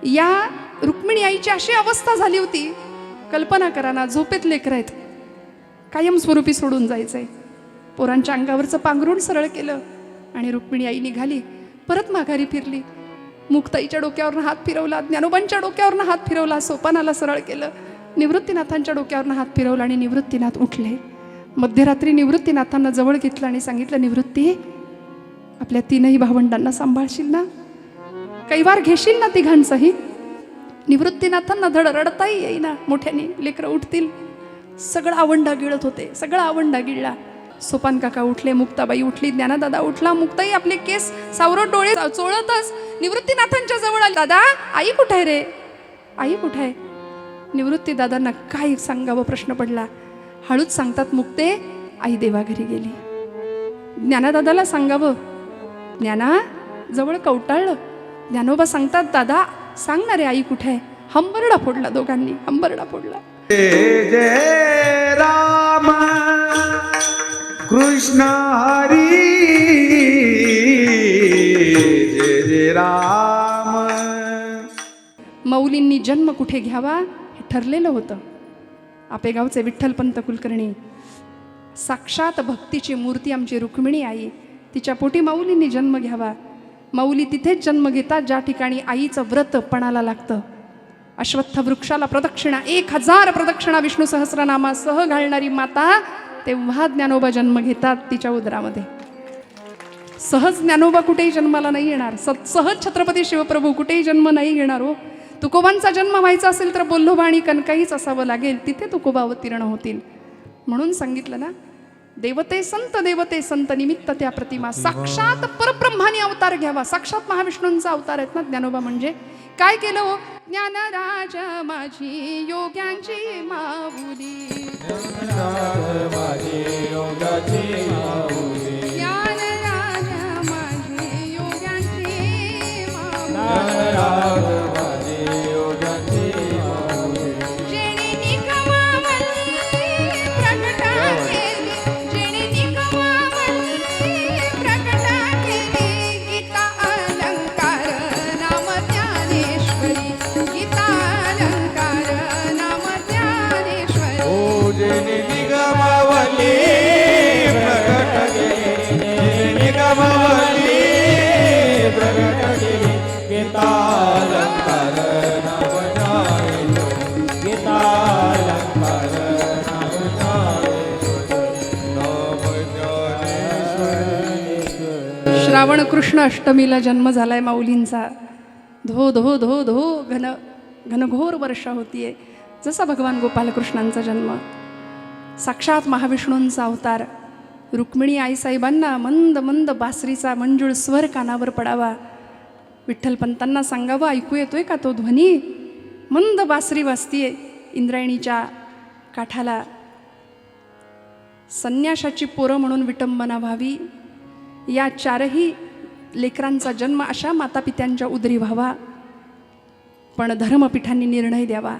या रुक्मिणी आईची अशी अवस्था झाली होती, कल्पना करा ना, झोपेत लेकरं आहेत, कायमस्वरूपी सोडून जायचंय. पोरांच्या अंगावरचं पांघरूण सरळ केलं आणि रुक्मिणी आई निघाली, परत माघारी फिरली. मुक्ताईच्या डोक्यावरनं हात फिरवला, ज्ञानोबांच्या डोक्यावरनं हात फिरवला, सोपानाला सरळ केलं, निवृत्तीनाथांच्या डोक्यावरनं हात फिरवला आणि निवृत्तीनाथ उठले. मध्यरात्री निवृत्तीनाथांना जवळ घेतलं आणि सांगितलं, निवृत्ती, आपल्या तीनही भावंडांना सांभाळशील ना, कैवार घेशील ना तिघांचंही. निवृत्तीनाथांना धड रडताही येईना, मोठ्याने लेकरं उठतील. सगळं आवंडा गिळत होते, सगळा आवंडा गिळला. सोपान काका उठले, मुक्ताबाई उठली, ज्ञानदादा उठला. मुक्ताई आपले केस सावरत डोळे चोळतच निवृत्तीनाथांच्या जवळ आली. दादा, आई कुठे आहे रे, आई कुठे आहे? निवृत्ती दादांना काय सांगावं प्रश्न पडला. हळूच सांगतात, मुक्ते, आई देवाघरी गेली. ज्ञानदादाला सांगावं, ज्ञाना जवळ कवटाळलं. ज्ञानोबा सांगतात, दादा सांग ना रे, आई कुठे आहे? हंबरडा फोडला दोघांनी, हंबरडा फोडला. जय जय राम कृष्ण हरी, जय जय राम. माऊलींनी जन्म कुठे घ्यावा हे ठरलेलं होतं. आपेगावचे विठ्ठलपंत कुलकर्णी, साक्षात भक्तीची मूर्ती आमची रुक्मिणी आई, तिच्या पोटी माऊलींनी जन्म घ्यावा. माऊली तिथेच जन्म घेतात ज्या ठिकाणी आईचं व्रत पणाला लागतं. अश्वत्थ वृक्षाला प्रदक्षिणा 1000 प्रदक्षिणा विष्णू सहस्रनामासह घालणारी माता, तेव्हा ज्ञानोबा जन्म घेतात तिच्या उदरामध्ये. सहज ज्ञानोबा कुठेही जन्माला नाही येणार, सहज छत्रपती शिवप्रभू कुठेही जन्म नाही घेणार हो. तुकोबांचा जन्म व्हायचा असेल तर बोल्लोबा आणि कनकाईच असावं लागेल, तिथे तुकोबा अवतीर्ण होतील. म्हणून सांगितलं ना, देवते संत निमित्त त्या प्रतिमा. साक्षात परब्रह्माने अवतार घ्यावा. साक्षात महाविष्णूंचा अवतार आहेत ना ज्ञानोबा म्हणजे. काय केलं हो? ज्ञानराज माझी योग्यांची माऊली, ज्ञानराज माझी योग्यांची माऊली. श्रावण कृष्ण अष्टमीला जन्म झालाय माऊलींचा. धो धो धो धो घनघोर वर्षा होतीये. जसा भगवान गोपालकृष्णांचा जन्म, साक्षात महाविष्णूंचा अवतार. रुक्मिणी आईसाहेबांना मंद मंद बासरीचा मंजूळ स्वर कानावर पडावा. विठ्ठलपंतांना सांगावं, ऐकू येतोय का तो ध्वनी? मंद बासरी वाजतीये इंद्रायणीच्या काठाला. संन्याशाची पोरं म्हणून विटंबना व्हावी. या 4ही लेकरांचा जन्म अशा मातापित्यांच्या उदरी व्हावा. पण धर्मपीठांनी निर्णय द्यावा.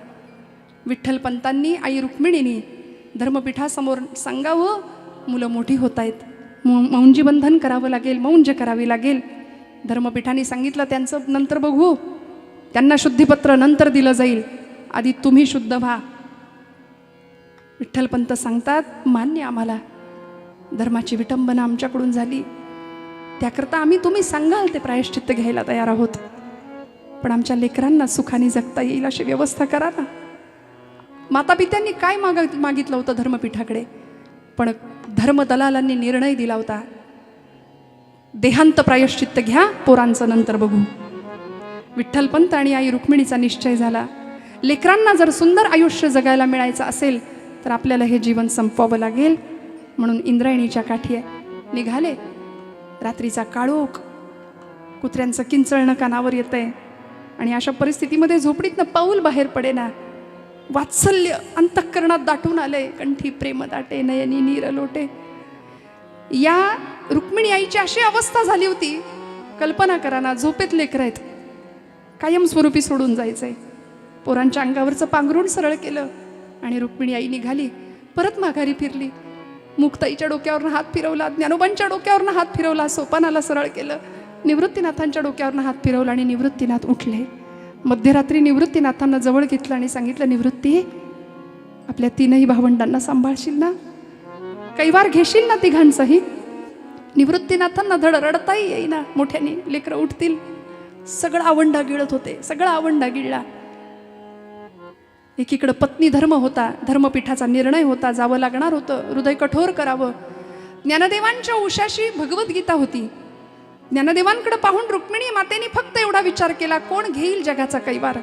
विठ्ठलपंतांनी, आई रुक्मिणींनी धर्मपीठासमोर सांगावं, मुलं मोठी होत आहेत, मौंजी बंधन करावं लागेल, मौंज करावी लागेल. धर्मपीठाने सांगितलं, त्यांचं नंतर बघू, त्यांना शुद्धीपत्र नंतर दिलं जाईल, आधी तुम्ही शुद्ध व्हा. विठ्ठलपंत सांगतात, मान्य आम्हाला, धर्माची विटंबना आमच्याकडून झाली, त्याकरता आम्ही तुम्ही सांगाल ते प्रायश्चित्त घ्यायला तयार आहोत. पण आमच्या लेकरांना सुखाने जगता येईल अशी व्यवस्था करा ना. मातापित्यांनी काय मागितलं होतं धर्मपीठाकडे? पण धर्मदलालांनी निर्णय दिला होता, देहांत प्रायश्चित्त घ्या, पोरांचं नंतर बघू. विठ्ठलपंत आणि आई रुक्मिणीचा निश्चय झाला, लेकरांना जर सुंदर आयुष्य जगायला मिळायचं असेल तर आपल्याला हे जीवन संपवावं लागेल. म्हणून इंद्रायणीच्या काठी निघाले. रात्रीचा काळोख, कुत्र्यांचं किंचळणं कानावर येतंय आणि अशा परिस्थितीमध्ये झोपडीतनं पाऊल बाहेर पडेना. वात्सल्य अंतःकरणात दाटून आलंय, कंठी प्रेम दाटे, नयनी नीर लोटे. या रुक्मिणी आईची अशी अवस्था झाली होती, कल्पना करा ना, झोपेत लेकरं आहेत, कायमस्वरूपी सोडून जायचंय. पोरांच्या अंगावरचं पांघरूण सरळ केलं आणि रुक्मिणी आई निघाली, परत माघारी फिरली. मुक्ताईच्या डोक्यावरनं हात फिरवला, ज्ञानोबांच्या डोक्यावरनं हात फिरवला, सोपानाला सरळ केलं, निवृत्तीनाथांच्या डोक्यावरनं हात फिरवला आणि निवृत्तीनाथ उठले. मध्यरात्री निवृत्तीनाथांना जवळ घेतलं आणि सांगितलं, निवृत्ती, आपल्या तीनही भावंडांना सांभाळशील ना, कैवार घेशील ना तिघांचाही? निवृत्तीनाथांना धड रडताही येईना, मोठ्याने लेकरं उठतील. सगळं आवंडा गिळत होते, सगळा आवंडा गिळला. एकीकडं पत्नी धर्म होता, धर्मपीठाचा निर्णय होता, जावं लागणार होतं, हृदय कठोर करावं. ज्ञानदेवांच्या उशाशी भगवद्गीता होती. ज्ञानदेवांकडे पाहून रुक्मिणी मातेने फक्त एवढा विचार केला, कोण घेईल जगाचा कैवार,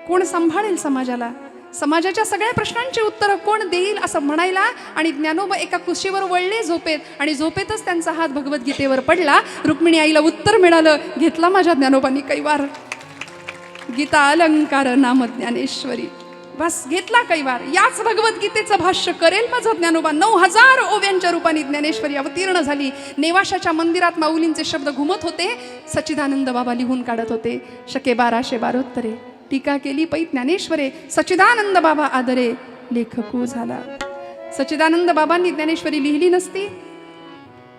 कोण सांभाळेल समाजाला, समाजाच्या सगळ्या प्रश्नांची उत्तरं कोण देईल, असं म्हणायला. आणि ज्ञानोबा एका कुशीवर वळले झोपेत, आणि झोपेतच त्यांचा हात भगवद्गीतेवर पडला. रुक्मिणी आईला उत्तर मिळालं, घेतला माझ्या ज्ञानोबांनी कैवार. गीता अलंकार नाम ज्ञानेश्वरी, बस घेतला कैवार. याच भगवद्गीतेचं भाष्य करेल माझा ज्ञानोबा. 9000 ओव्यांच्या रूपाने ज्ञानेश्वरी अवतीर्ण झाली. नेवाशाच्या मंदिरात माऊलींचे शब्द घुमत होते. सच्चिदानंद बाबा लिहून काढत होते. शके 1272 टीका केली पै ज्ञानेश्वरे, सच्चिदानंद बाबा आदरे लेखकू झाला. सच्चिदानंद बाबांनी ज्ञानेश्वरी लिहिली नसती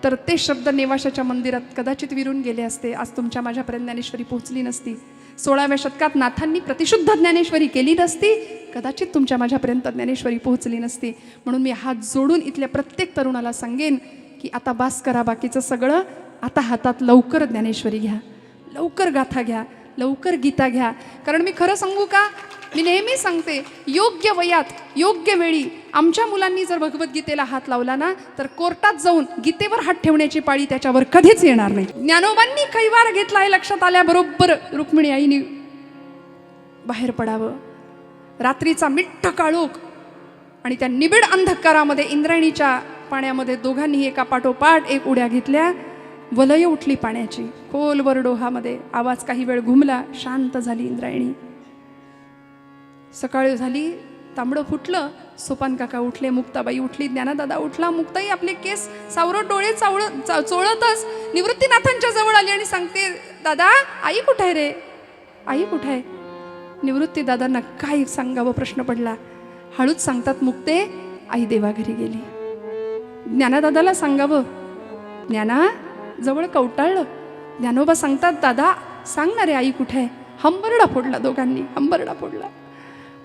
तर ते शब्द नेवाशाच्या मंदिरात कदाचित विरून गेले असते. आज तुमच्या माझ्यापर्यंत ज्ञानेश्वरी पोहोचली नसती. 16व्या शतकात नाथांनी प्रतिशुद्ध ज्ञानेश्वरी केली नसती, कदाचित तुमच्या माझ्यापर्यंत ज्ञानेश्वरी पोहोचली नसती. म्हणून मी हात जोडून इथल्या प्रत्येक तरुणाला सांगेन की आता बास करा बाकीचं सगळं, आता हातात लवकर ज्ञानेश्वरी घ्या, लवकर गाथा घ्या, लवकर गीता घ्या. कारण मी खरं सांगू का, मी नेहमी सांगते, योग्य वयात योग्य वेळी आमच्या मुलांनी जर भगवद्गीतेला हात लावला ना, तर कोर्टात जाऊन गीतेवर हात ठेवण्याची पाळी त्याच्यावर कधीच येणार नाही. ज्ञानोबांनी कैवार घेतला हे लक्षात आल्याबरोबर रुक्मिणी आईने बाहेर पडावं. रात्रीचा मिट्ट काळोख आणि त्या निबिड अंधकारामध्ये इंद्रायणीच्या पाण्यामध्ये दोघांनी एका पाठोपाठ एक उड्या घेतल्या. वलय उठली पाण्याची, खोलवर डोहामध्ये आवाज काही वेळ घुमला, शांत झाली इंद्रायणी. सकाळ झाली, तांबडं फुटलं. सोपान काका उठले, मुक्ताबाई उठली, ज्ञानदादा उठला. मुक्ताई आपले केस सावरत डोळे चोळतच निवृत्तीनाथांच्या जवळ आली आणि सांगते, दादा आई कुठे आहे रे, आई कुठे आहे? निवृत्ती दादांना काय सांगावं प्रश्न पडला. हळूच सांगतात मुक्ते, आई देवाघरी गेली. ज्ञानदादाला सांगावं, ज्ञाना जवळ कवटाळलं. ज्ञानोबा सांगतात, दादा सांग ना रे आई कुठे आहे? हंबरडा फोडला दोघांनी, हंबरडा फोडला.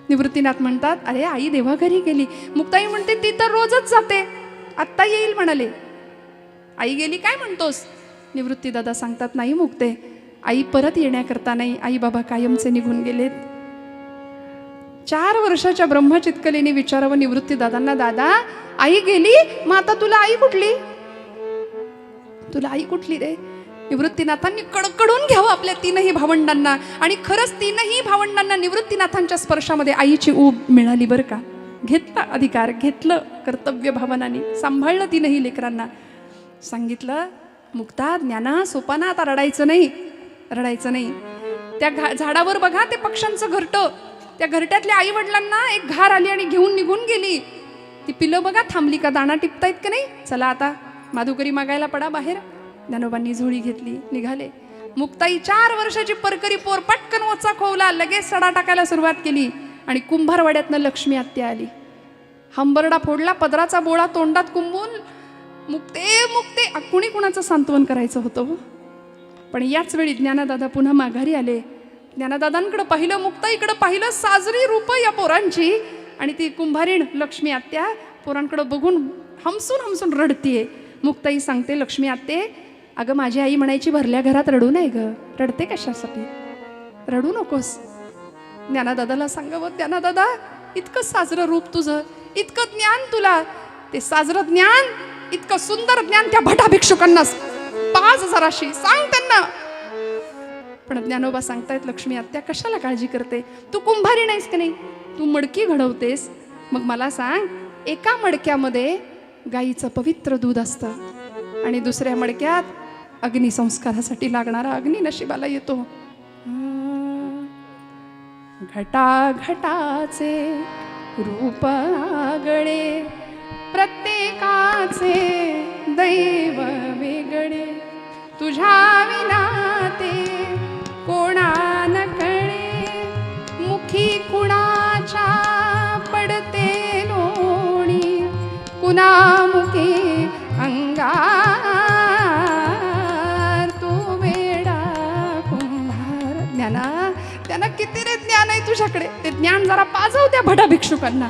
निवृत्तीनाथ म्हणतात, अरे आई देवाघरी गेली. मुक्ताई म्हणते, ती तर रोजच जाते, आत्ता येईल म्हणाले. आई गेली काय म्हणतोस? निवृत्ती दादा सांगतात, नाही मुक्ते, आई परत येण्याकरता नाही, आई बाबा कायमचे निघून गेलेत. 4 वर्षाच्या ब्रह्मचितकलेने विचारावं निवृत्ती दादांना, दादा आई गेली, मग आता तुला आई कुठली, तुला आई कुठली रे? निवृत्तीनाथांनी कडकडून घ्यावं आपल्या तीनही भावंडांना. आणि खरंच तीनही भावंडांना निवृत्तीनाथांच्या स्पर्शामध्ये आईची ऊब मिळाली बरं का. घेतला अधिकार, घेतलं कर्तव्य भावनाने, सांभाळलं तीनही लेकरांना. सांगितलं, मुक्ता ज्ञाना सोपाना आता रडायचं नाही, रडायचं नाही. त्या झाडावर बघा ते पक्ष्यांचं घरटं, त्या घरट्यातल्या आई वडिलांना एक घार आली आणि घेऊन निघून गेली. ती पिलं बघा थांबली का, दाणा टिपतायत का नाही, चला आता माधुकरी मागायला पडा बाहेर. ज्ञानोबांनी झोळी घेतली, निघाले. मुक्ताई 4 वर्षाची परकरी पोर पटकन ओचा खोवला, लगेच सडा टाकायला सुरुवात केली. आणि कुंभारवाड्यातनं लक्ष्मी आत्या आली. हंबरडा फोडला, पदराचा बोळा तोंडात कुंबून, मुक्ते मुक्ते कुणी कुणाचं सांत्वन करायचं होतं. पण याच वेळी ज्ञानदादा पुन्हा माघारी आले. ज्ञानदादांकडे पाहिलं, मुक्ताईकडे पाहिलं, साजरी रूप या पोरांची. आणि ती कुंभारीण लक्ष्मी आत्या पोरांकडे बघून हमसून हमसून रडतीये. मुक्ताई सांगते, लक्ष्मी आत्ते, अगं माझी आई म्हणायची भरल्या घरात रडू नये ग, रडते कशासाठी, रडू नकोस. ज्ञानदादाला सांगावं, ज्ञानदादा इतकं साजरं रूप तुझं, इतकं ज्ञान तुला, ते साजरं ज्ञान, इतकं सुंदर ज्ञान त्या भटा भिक्षुकांना पाच जराशी सांग त्यांना. पण ज्ञानोबा सांगतायत, लक्ष्मी आत्या कशाला काळजी करते, तू कुंभारी नाहीस का नाही, तू मडकी घडवतेस. मग मला सांग, एका मडक्यामध्ये गाईचं पवित्र दूध असतं आणि दुसऱ्या मडक्यात अग्निसंस्कारासाठी लागणारा अग्नी नशिबाला येतो. घटा घटाचे रूप आगळे, प्रत्येकाचे दैव वेगळे, तुझ्या विना ते कोणा न कळे, मुखी कुणाच्या पडते लोणी, कुणामुखे अंगार तू वेडा कुंभार. ज्ञाना त्यांना किती किती रे ज्ञान आहे तुझ्याकडे, ते ज्ञान जरा पाजव त्या भटा भिक्षुकांना.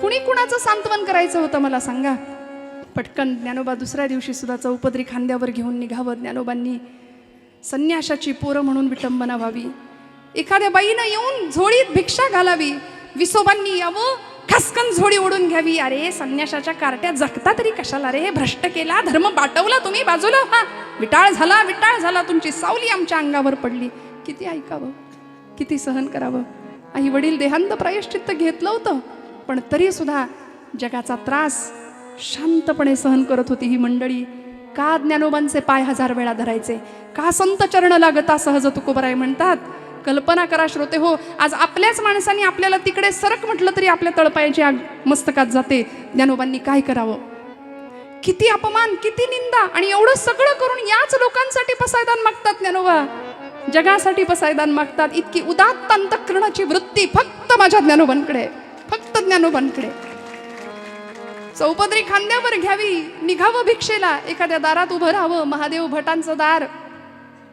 कुणी कुणाचं सांत्वन करायचं होतं मला सांगा. पटकन ज्ञानोबा दुसऱ्या दिवशी सुद्धा चौपदरी खांद्यावर घेऊन निघावं. ज्ञानोबांनी संन्याशाची पोरं म्हणून विटंबना व्हावी, एखाद्या बाईनं येऊन झोळीत भिक्षा घालावी, विसोबांनी यावं खसकन झोळी ओढून घ्यावी. अरे संन्याशाच्या कार्ट्यात जगता तरी कशाला रे, भ्रष्ट केला, धर्म बाटवला तुम्ही बाजूला, हा विटाळ झाला, तुमची सावली आमच्या अंगावर पडली. किती ऐकावं, किती सहन करावं. आई वडील देहांत प्रायश्चित्त घेतलं होतं, पण तरी सुद्धा जगाचा त्रास शांतपणे सहन करत होती ही मंडळी. का ज्ञानोबांचे पाय 1000 वेळा धरायचे, का संत चरण लागता सहज तुकोबराय म्हणतात. कल्पना करा श्रोते हो, आज आपल्याच माणसांनी आपल्याला तिकडे सरक म्हटलं तरी आपल्या तळपायाची आग मस्तकात जाते. ज्ञानोबांनी काय करावं, किती अपमान, किती निंदा, आणि एवढं सगळं करून याच लोकांसाठी पसायदान मागतात ज्ञानोबा, जगासाठी पसायदान मागतात. इतकी उदात्त अंतःकरणाची वृत्ती फक्त माझ्या ज्ञानोबांकडे, फक्त ज्ञानोबांकडे. चौपदरी खांद्यावर घ्यावी, निघावं भिक्षेला, एखाद्या दारात उभं राहावं. महादेव भटांचं दार,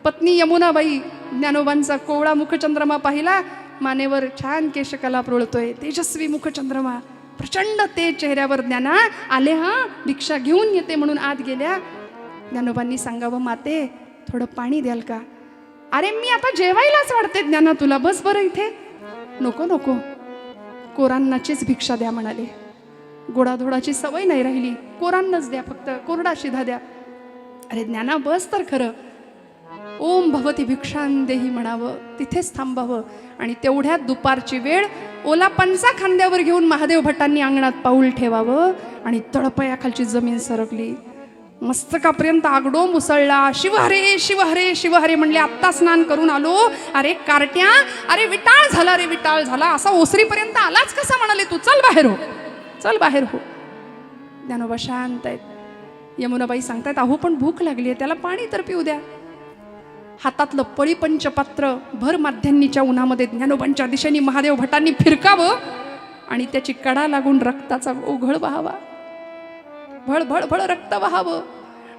पत्नी यमुनाबाई ज्ञानोबांचा कोवळा मुखचंद्रमा पाहिला, मानेवर छान केशकला रोळतोय, तेजस्वी मुखचंद्रमा, प्रचंड तेज चेहऱ्यावर. ज्ञाना आले, हा भिक्षा घेऊन येते म्हणून आत गेल्या. ज्ञानोबांनी सांगावं, माते थोडं पाणी द्याल का. अरे मी आता जेवायलाच वाढते ज्ञाना तुला, बस बरं इथे. नको नको, कोरांनाचीच भिक्षा द्या म्हणाले. गोडाधोडाची सवय नाही राहिली, कोरांनाच द्या, फक्त कोरडा शिधा द्या. अरे ज्ञाना बस तर खरं. ओम भवती भिक्षां देही म्हणावं, तिथेच थांबावं. आणि तेवढ्यात दुपारची वेळ, ओला पंचा खांद्यावर घेऊन महादेव भटांनी अंगणात पाऊल ठेवावं, आणि तळपायाखालची जमीन सरकली, मस्तकापर्यंत आगडो मुसळला. शिवहरे शिवहरे शिवहरे म्हणले, आत्ता स्नान करून आलो. अरे कार्ट्या, अरे विटाळ झाला रे, विटाळ झाला. असा ओसरीपर्यंत आलाच कसा म्हणाले तू, चल बाहेर हो, चल बाहेर हो. ज्ञानोबा शांत आहेत. यमुनाबाई सांगतायत, अहो पण भूक लागली आहे, त्याला पाणी तर पिऊ द्या. हातातलं पळीपंचपात्र भर माध्यान्नीच्या उन्हामध्ये ज्ञानोबांच्या दिशेने महादेव भटांनी फिरकावं, आणि त्याची कडा लागून रक्ताचा ओघळ व्हावा, भळ भळ भळ रक्त व्हावं.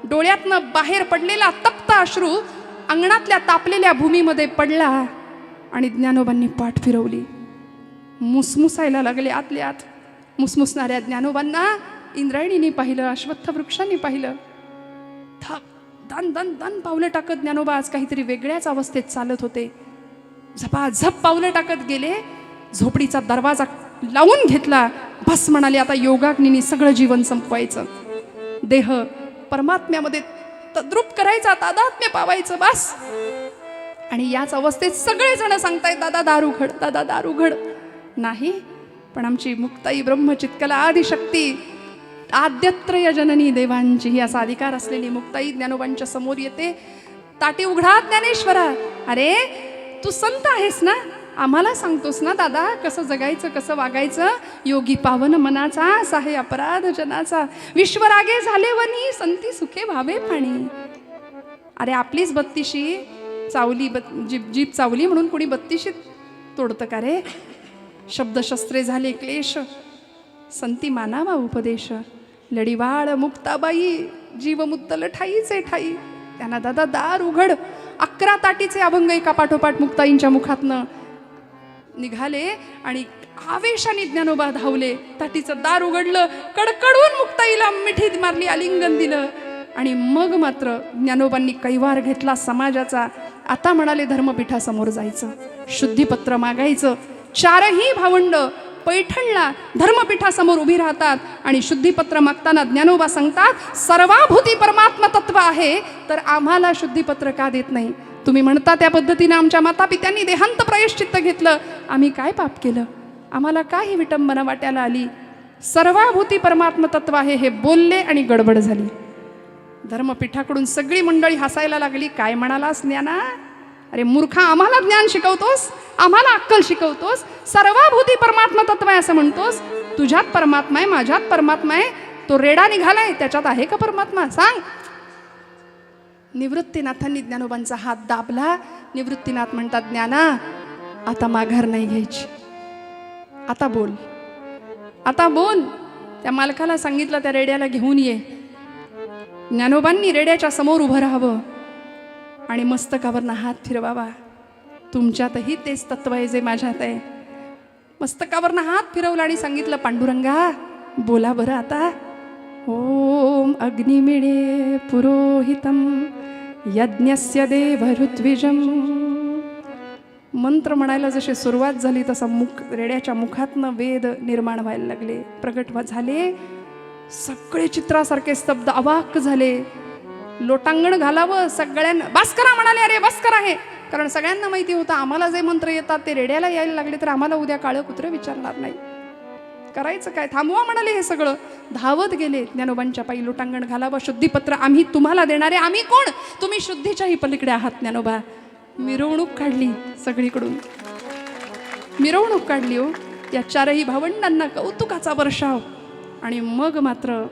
डोळ्यातनं बाहेर पडलेला तप्त अश्रू अंगणातल्या तापलेल्या भूमीमध्ये पडला, आणि ज्ञानोबांनी पाठ फिरवली. मुसमुसायला लागले आतले आत. मुसमुसणाऱ्या ज्ञानोबांना इंद्रायणीने पाहिलं, अश्वत्थ वृक्षांनी पाहिलं. दन दन दन पावलं टाकत ज्ञानोबा आज काहीतरी वेगळ्याच अवस्थेत चालत होते. झपाझप पावलं टाकत गेले, झोपडीचा दरवाजा लावून घेतला. बस म्हणाले, आता योगाग्नीने सगळं जीवन संपवायचं, देह परमात्म्यामध्ये तद्रूप करायचा, तादात्म्य पावायचं, बस. आणि याच अवस्थेत सगळेजण सांगतायत, दादा दारू घड, दादा दारू घड. नाही, पण आमची मुक्ताई ब्रह्मचित्कला आदिशक्ती, आद्यत्रय जननी देवांची ही असा अधिकार असलेली मुक्ताई ज्ञानोबांच्या समोर येते. ताटी उघडा ज्ञानेश्वरा. अरे तू संत आहेस ना, आम्हाला सांगतोस ना दादा कसं जगायचं, कसं वागायचं. योगी पावन मनाचा, साहे अपराध जनाचा, विश्वरागे झाले वनी, संती सुखे व्हावे पाणी. अरे आपलीच बत्तीशी चावली, जीभ चावली म्हणून कोणी बत्तीशी तोडतं का रे. शब्दशस्त्रे झाले क्लेश, संती मानावा उपदेश. लढीवाळ मुक्ताबाई, जीव मुद्दल ठाईचे ठाई. त्यांना दादा दार उघड. 11 ताटीचे अभंग एका पाठोपाठ मुक्ताईंच्या मुखातनं निघाले, आणि आवेशाने ज्ञानोबा धावले. ताटीचं दार उघडलं, कडकडून मुक्ताईला मिठी मारली, आलिंगन दिलं. आणि मग मात्र ज्ञानोबांनी कैवार घेतला समाजाचा. आता म्हणाले, धर्मपीठासमोर जायचं, शुद्धीपत्र मागायचं. 4ही भावंड पैठणला धर्मपीठासमोर उभी राहतात, आणि शुद्धीपत्र मागताना ज्ञानोबा सांगतात, सर्वाभूती परमात्मा तत्व आहे, तर आम्हाला शुद्धीपत्र का देत नाही. तुम्ही म्हणता त्या पद्धतीने आमच्या मातापित्यांनी देहांत प्रायश्चित्त घेतलं, आम्ही काय पाप केलं, आम्हाला काय ही विटंबना वाट्याला आली. सर्वाभूती परमात्मा तत्व आहे हे बोलले, आणि गडबड झाली. धर्मपीठाकडून सगळी मंडळी हसायला लागली. काय म्हणालास ज्ञाना, अरे मूर्खा, आम्हाला ज्ञान शिकवतोस, आम्हाला अक्कल शिकवतोस, सर्वाभूती परमात्मा तत्व आहे असं म्हणतोस. तुझ्यात परमात्मा आहे, माझ्यात परमात्मा आहे, तो रेडा निघालाय, त्याच्यात आहे का परमात्मा, सांग. निवृत्तीनाथांनी ज्ञानोबांचा हात दाबला. निवृत्तीनाथ म्हणतात, ज्ञाना आता माघार नाही घ्यायची, आता बोल, आता बोल. त्या मालकाला सांगितलं, त्या रेड्याला घेऊन ये. ज्ञानोबांनी रेड्याच्या समोर उभं राहावं, आणि मस्तकावरनं हात फिरवावा. तुमच्यातही तेच तत्व आहे जे माझ्यात आहे. मस्तकावरनं हात फिरवला आणि सांगितलं, पांडुरंगा बोला बरं आता. ओम अग्निमिळे पुरोहितम यज्ञस्य देव ऋत्विजम. मंत्र म्हणायला जशी सुरुवात झाली तसा रेड्याच्या मुखातनं वेद निर्माण व्हायला लागले, प्रगट झाले. सगळे चित्रासारखे स्तब्ध अवाक झाले. लोटांगण घालावं सगळ्यांना. भास्करा म्हणाले, अरे भास्कर आहे. कारण सगळ्यांना माहिती होतं आम्हाला जे मंत्र येतात ते रेड्याला यायला लागले तर आम्हाला उद्या काळं कुत्रं विचारणार नाही. करायचं काय, थांबवा म्हणाले. हे सगळं धावत गेले. ज्ञानोबांच्या पायी लोटांगण घालावं, शुद्धीपत्र आम्ही तुम्हाला देणारे. आम्ही कोण, तुम्ही शुद्धीच्याही पलीकडे आहात ज्ञानोबा. मिरवणूक काढली सगळीकडून, मिरवणूक काढली हो. या चारही भावंडांना कौतुकाचा वर्षाव. आणि मग मात्र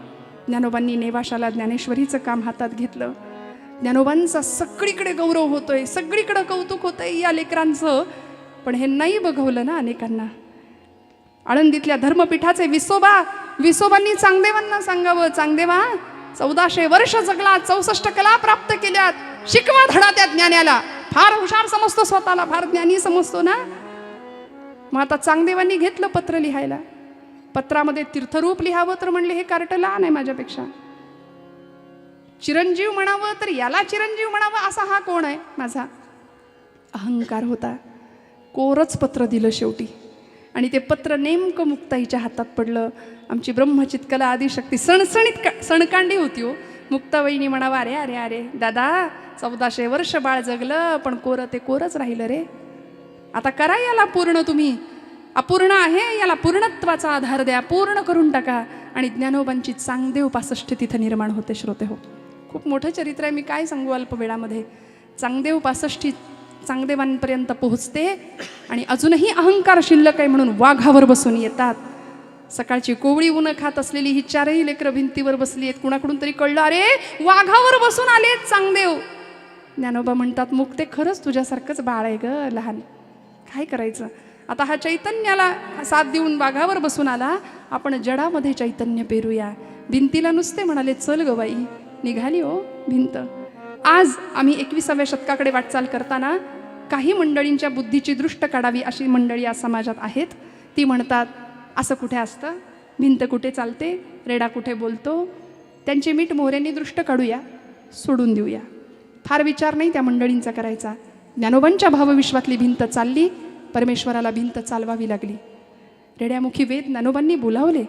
ज्ञानोबांनी नेवाशाला ज्ञानेश्वरीचं काम हातात घेतलं. ज्ञानोबांचा सगळीकडे गौरव होतोय, सगळीकडे कौतुक होतंय या लेकरांचं. पण हे नाही बघवलं ना अनेकांना. आळंदीतल्या धर्मपीठाचे विसोबांनी चांगदेवांना सांगावं, चांगदेवा 1400 वर्ष जगला, 64 कला प्राप्त केल्यात, शिकवा धडा त्या ज्ञानाला. फार हुशार समजतो स्वतःला, फार ज्ञानी समजतो ना. मग आता चांगदेवांनी घेतलं पत्र लिहायला. पत्रामध्ये तीर्थरूप लिहावं तर म्हणले हे कार्ट लहान आहे माझ्यापेक्षा. चिरंजीव म्हणावं तर याला चिरंजीव म्हणावं असा हा कोण आहे माझा. अहंकार होता. कोरच पत्र दिलं शेवटी. आणि ते पत्र नेमकं मुक्ताईच्या हातात पडलं. आमची ब्रह्मचितकला आदिशक्ती सणकांडी होती हो. मुक्ताबाईनी म्हणावा, अरे अरे अरे दादा 1400 वर्ष बाळ जगलं पण कोरं ते कोरच राहिलं रे. आता करा याला पूर्ण. तुम्ही अपूर्ण आहे, याला पूर्णत्वाचा आधार द्या, पूर्ण करून टाका. आणि ज्ञानोबांची चांगदेव 65 तिथं निर्माण होते. श्रोते हो, खूप मोठं चरित्र आहे. मी काय सांगू अल्प वेळामध्ये. चांगदेव 65 चांगदेवांपर्यंत पोहोचते. आणि अजूनही अहंकार शिल्लक आहे म्हणून वाघावर बसून येतात. सकाळची कोवळी ऊन खात असलेली ही चारही लेकरं भिंतीवर बसली आहेत. कुणाकडून तरी कळलं, अरे वाघावर बसून आले चांगदेव. ज्ञानोबा म्हणतात, मुक्ते खरंच तुझ्यासारखंच बाळ आहे ग लहान. काय करायचं आता. हा चैतन्याला साथ देऊन वाघावर बसून आला. आपण जडामध्ये चैतन्य पेरूया. भिंतीला नुसते म्हणाले, चल ग बाई. निघाली हो भिंत. आज आम्ही 21व्या शतकाकडे वाटचाल करताना काही मंडळींच्या बुद्धीची दृष्ट काढावी अशी मंडळी या समाजात आहेत. ती म्हणतात, असं कुठे असतं, भिंत कुठे चालते, रेडा कुठे बोलतो. त्यांची मीठ मोहऱ्यांनी दृष्ट काढूया, सोडून देऊया. फार विचार नाही त्या मंडळींचा करायचा. ज्ञानोबांच्या भावविश्वातली भिंत चालली, परमेश्वराला भिंत चालवावी लागली. रेड्यामुखी वेद ज्ञानोबांनी बोलावले.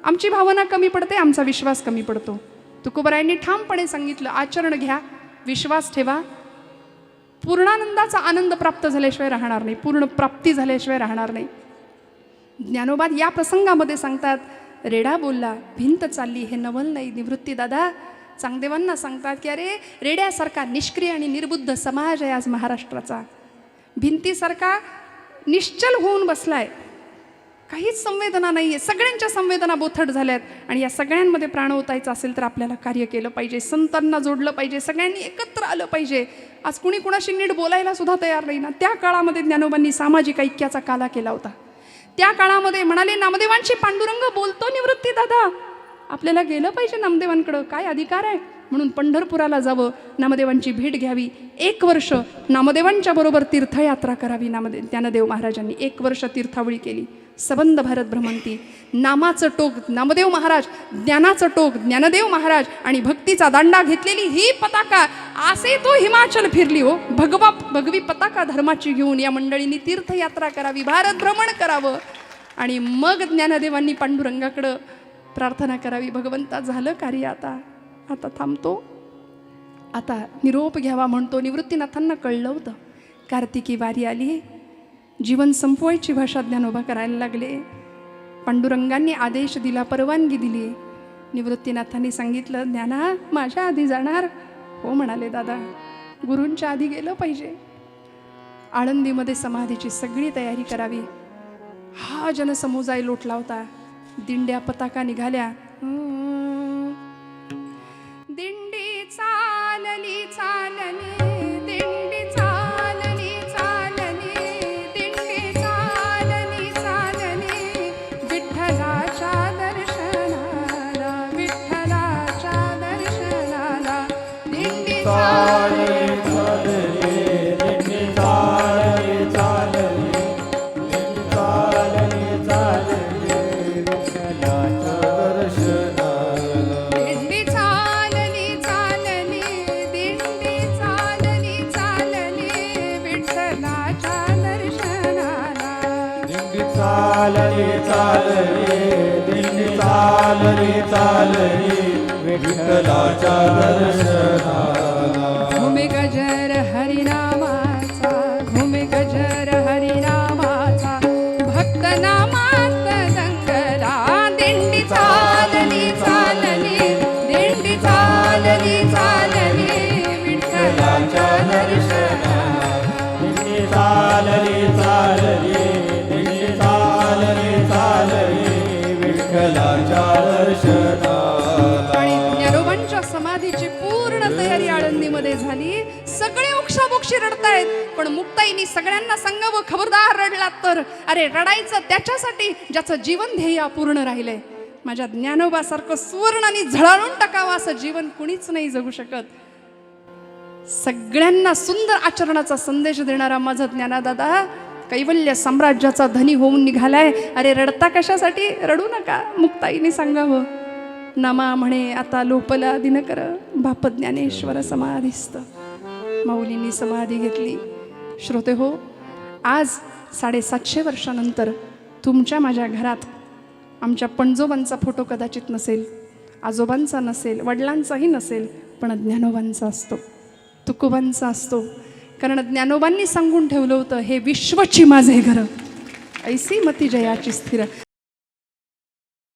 आमची भावना कमी पडते, आमचा विश्वास कमी पडतो. तुकोबरायांनी ठामपणे सांगितलं, आचरण घ्या, विश्वास ठेवा. पूर्णानंदाचा आनंद प्राप्त झाल्याशिवाय राहणार नाही, पूर्ण प्राप्ती झाल्याशिवाय राहणार नाही. ज्ञानोबा या प्रसंगामध्ये सांगतात, रेडा बोलला, भिंत चालली. हे नवल नाही. निवृत्ती दादा चांगदेवांना सांगतात की अरे रेड्यासारखा निष्क्रिय आणि निर्बुद्ध समाज आहे आज महाराष्ट्राचा. भिंतीसारखा निश्चल होऊन बसलाय, काहीच संवेदना नाही आहे. सगळ्यांच्या संवेदना बोथट झाल्यात. आणि या सगळ्यांमध्ये प्राण ओतायचं असेल तर आपल्याला कार्य केलं पाहिजे, संतांना जोडलं पाहिजे, सगळ्यांनी एकत्र आलं पाहिजे. आज कुणी कुणाशी नीट बोलायला सुद्धा तयार नाही ना. त्या काळामध्ये ज्ञानोबांनी सामाजिक ऐक्याचा काला केला होता. त्या काळामध्ये म्हणाले, नामदेवांशी पांडुरंग बोलतो निवृत्ती दादा, आपल्याला गेलं पाहिजे नामदेवांकडं, काय अधिकार आहे. म्हणून पंढरपुराला जावं, नामदेवांची भेट घ्यावी. 1 वर्ष नामदेवांच्या बरोबर तीर्थयात्रा करावी. ज्ञानदेव महाराजांनी 1 वर्ष तीर्थावळी केली. सबंध भारत भ्रमंती. नामाचं टोक नामदेव महाराज, ज्ञानाचं टोक ज्ञानदेव महाराज आणि भक्तीचा दांडा घेतलेली ही पताका असे तो हिमाचल फिरली हो. भगवी पताका धर्माची घेऊन या मंडळींनी तीर्थयात्रा करावी, भारत भ्रमण करावं. आणि मग ज्ञानदेवांनी पांडुरंगाकडं प्रार्थना करावी, भगवंता झालं कार्य, आता थांबतो, आता निरोप घ्यावा म्हणतो. निवृत्तीनाथांना कळलं होतं कार्तिकी वारी आली, जीवन संपवायची भाषा ज्ञानोबा करायला लागले. पांडुरंगांनी आदेश दिला, परवानगी दिली. निवृत्तीनाथांनी सांगितलं, ज्ञाना माझ्या आधी जाणार. हो म्हणाले, दादा गुरूंच्या आधी गेलं पाहिजे. आळंदीमध्ये समाधीची सगळी तयारी करावी. हा जनसमुदाय लोटला होता. दिंड्या पताका निघाल्या. दिंडी चालली चालली, दिंडी चालली चालली, दिंडी चालली चालली, विठ्ठलाच्या दर्शनाला, विठ्ठलाच्या दर्शनाला. दिंडी चालली चालली, दिंडी चालली चालली चालली दिंडी चालली चालली विठ्ठलाच्या दर्शनाला. घुमे गजर हरिनामाचा घुमे गजर हरिनामाचा भक्त नामात दंगला दिंडी चालली चालली दिंडी चालली चालली विठ्ठलाच्या दर्शनाला. दिंडी चालली चालली दिंडी चालली चालली विठ्ठलाच्या दर्शनाला. आणि ज्ञानोबांच्या समाधीची पूर्ण तयारी आळंदीमध्ये झाली. सगळे मोक्षामोक्षी रडतायत, पण मुक्ताईनी सगळ्यांना सांगावं, खबरदार रडलात तर अरे रडायचं त्याच्यासाठी ज्याचं जीवन ध्येय अपूर्ण राहिलंय. माझ्या ज्ञानोबासारखं सुवर्णाने झळाळून टाकावं असं जीवन कुणीच नाही जगू शकत. सगळ्यांना सुंदर आचरणाचा संदेश देणारा माझा ज्ञानादादा कैवल्य साम्राज्याचा धनी होऊन निघालाय. अरे रडता कशासाठी? रडू नका, मुक्ताईने सांगावं. नमा म्हणे आता लोपला दिनकर बाप ज्ञानेश्वर समाधीस्थ. माऊलींनी समाधी घेतली. श्रोते हो, आज 750 वर्षानंतर तुमच्या माझ्या घरात आमच्या पणजोबांचा फोटो कदाचित नसेल, आजोबांचा नसेल, वडिलांचाही नसेल, पण ज्ञानोबांचा असतो, तुकोबांचा असतो. कारण ज्ञानोबांनी सांगून ठेवलं होतं, हे विश्वची माझे घर ऐसी मती जयाची स्थिर.